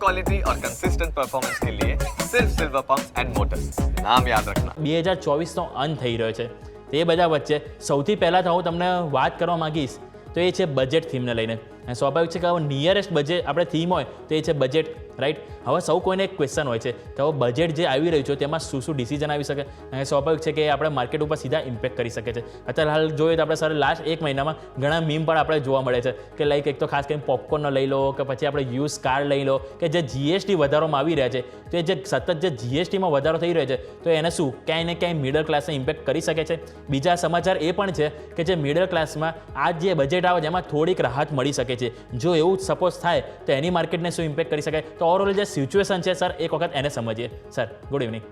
Quality और consistent performance के लिए सिर्फ सिल्वर पंप्स एंड मोटर्स, नाम याद रखना। 2024નો અંત થઈ રહ્યો છે, તે બધા વચ્ચે સૌથી પહેલાં તો હું તમને વાત કરવા માગીશ તો એ છે બજેટ થીમને લઈને. અને સ્વાભાવિક છે કે હવે નિયરેસ્ટ બજેટ આપણે થીમ હોય તો એ છે બજેટ, રાઈટ. હવે સૌ કોઈને એક ક્વેશ્ચન હોય છે કે હવે બજેટ જે આવી રહ્યું છે તેમાં શું શું ડિસિઝન આવી શકે, અને સ્વાભાવિક છે કે આપણે માર્કેટ ઉપર સીધા ઇમ્પેક્ટ કરી શકે છે. અત્યારે હાલ જોઈએ તો આપણે સર લાસ્ટ એક મહિનામાં ઘણા મીમ પણ આપણે જોવા મળે છે કે લાઈક એક તો ખાસ કરીને પોપકોર્નનો લઈ લો કે પછી આપણે યુઝ કાર લઈ લો કે જે જીએસટી વધારવામાં આવી રહ્યા છે તો એ જે સતત જે જીએસટીમાં વધારો થઈ રહ્યો છે તો એને શું ક્યાંય ને ક્યાંય મિડલ ક્લાસને ઇમ્પેક્ટ કરી શકે છે. બીજા સમાચાર એ પણ છે કે જે મિડલ ક્લાસમાં આ જે બજેટ આવે છે એમાં થોડીક રાહત મળી શકે છે. જો એવું સપોઝ થાય તો એની માર્કેટને શું ઇમ્પેક્ટ કરી શકાય, તો ઓવરઓલ જે સિચ્યુએશન છે સર એક વખત એને સમજીએ. Sir good evening.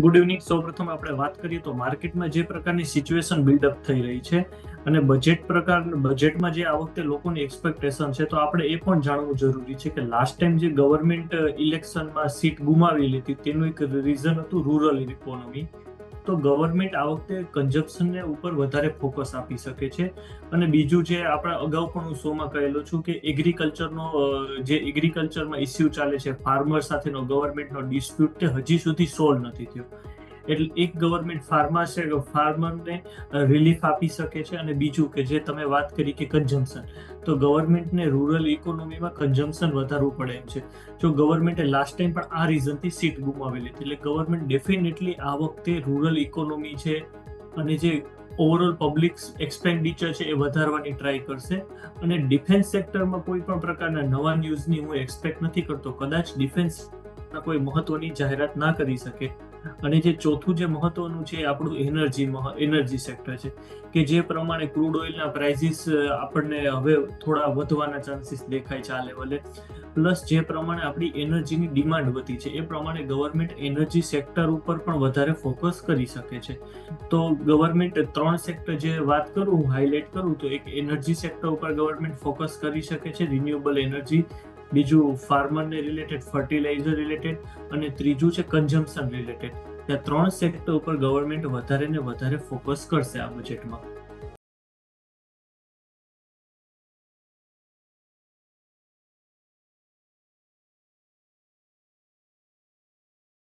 Good evening. સૌપ્રથમ આપણે વાત કરીએ તો માર્કેટમાં જે પ્રકારની સિચ્યુએશન બિલ્ડઅપ થઈ રહી છે અને બજેટમાં જે આ વખતે લોકોની એક્સપેક્ટેશન છે, તો આપણે એ પણ જાણવું જરૂરી છે કે લાસ્ટ ટાઈમ જે ગવર્મેન્ટ ઇલેક્શનમાં સીટ ગુમાવેલી હતી તેનું એક રીઝન હતું રૂરલ ઇકોનોમી. તો ગવર્મેન્ટ આ વખતે કન્ઝમ્પશનને ઉપર વધારે ફોકસ આપી શકે છે. અને બીજું જે આપણે અગાઉ પણ હું શોમાં કહેલો છું કે એગ્રીકલ્ચરમાં ઇસ્યુ ચાલે છે, ફાર્મર સાથેનો ગવર્મેન્ટનો ડિસ્પ્યુટ તે હજી સુધી સોલ્વ નથી થયો. એટલે એક ગવર્મેન્ટ ફાર્મરને રિલીફ આપી શકે છે. અને બીજું કે જે તમે વાત કરી કે કન્ઝમ્પશન, તો ગવર્મેન્ટને રૂરલ ઇકોનોમીમાં કન્ઝમ્પશન વધારવું પડે એમ છે. જો ગવર્મેન્ટે લાસ્ટ ટાઈમ પણ આ રીઝનથી સીટ ગુમાવેલી હતી, એટલે ગવર્મેન્ટ ડેફિનેટલી આ વખતે રૂરલ ઇકોનોમી છે અને જે ઓવરઓલ પબ્લિક એક્સપેન્ડિચર છે એ વધારવાની ટ્રાય કરશે. અને ડિફેન્સ સેક્ટરમાં કોઈ પણ પ્રકારના નવા ન્યૂઝની હું એક્સપેક્ટ નથી કરતો. કદાચ ડિફેન્સના કોઈ મહત્વની જાહેરાત ના કરી શકે. અને જે ચોથું જે મહત્વનું છે આપણું એનર્જી સેક્ટર છે કે જે પ્રમાણે ક્રૂડ ઓઇલના પ્રાઇસીસ આપણને હવે થોડા વધવાના ચાન્સીસ દેખાય છે આ લેવલે. પ્લસ જે પ્રમાણે આપણી એનર્જીની ડિમાન્ડ વધી છે એ પ્રમાણે ગવર્મેન્ટ એનર્જી સેક્ટર ઉપર પણ વધારે ફોકસ કરી શકે છે. તો ગવર્મેન્ટ 3 સેક્ટર જે વાત કરું હું હાઇલાઇટ કરું તો એક એનર્જી સેક્ટર ઉપર ગવર્મેન્ટ ફોકસ કરી શકે છે, રિન્યુએબલ એનર્જી. બીજું ફાર્મરને રિલેટેડ, ફર્ટિલાઇઝર રિલેટેડ, અને ત્રીજું છે કન્ઝમ્પશન રિલેટેડ. ત્યાં 3 સેક્ટર ઉપર ગવર્મેન્ટ વધારે ને વધારે ફોકસ કરશે આ બજેટમાં.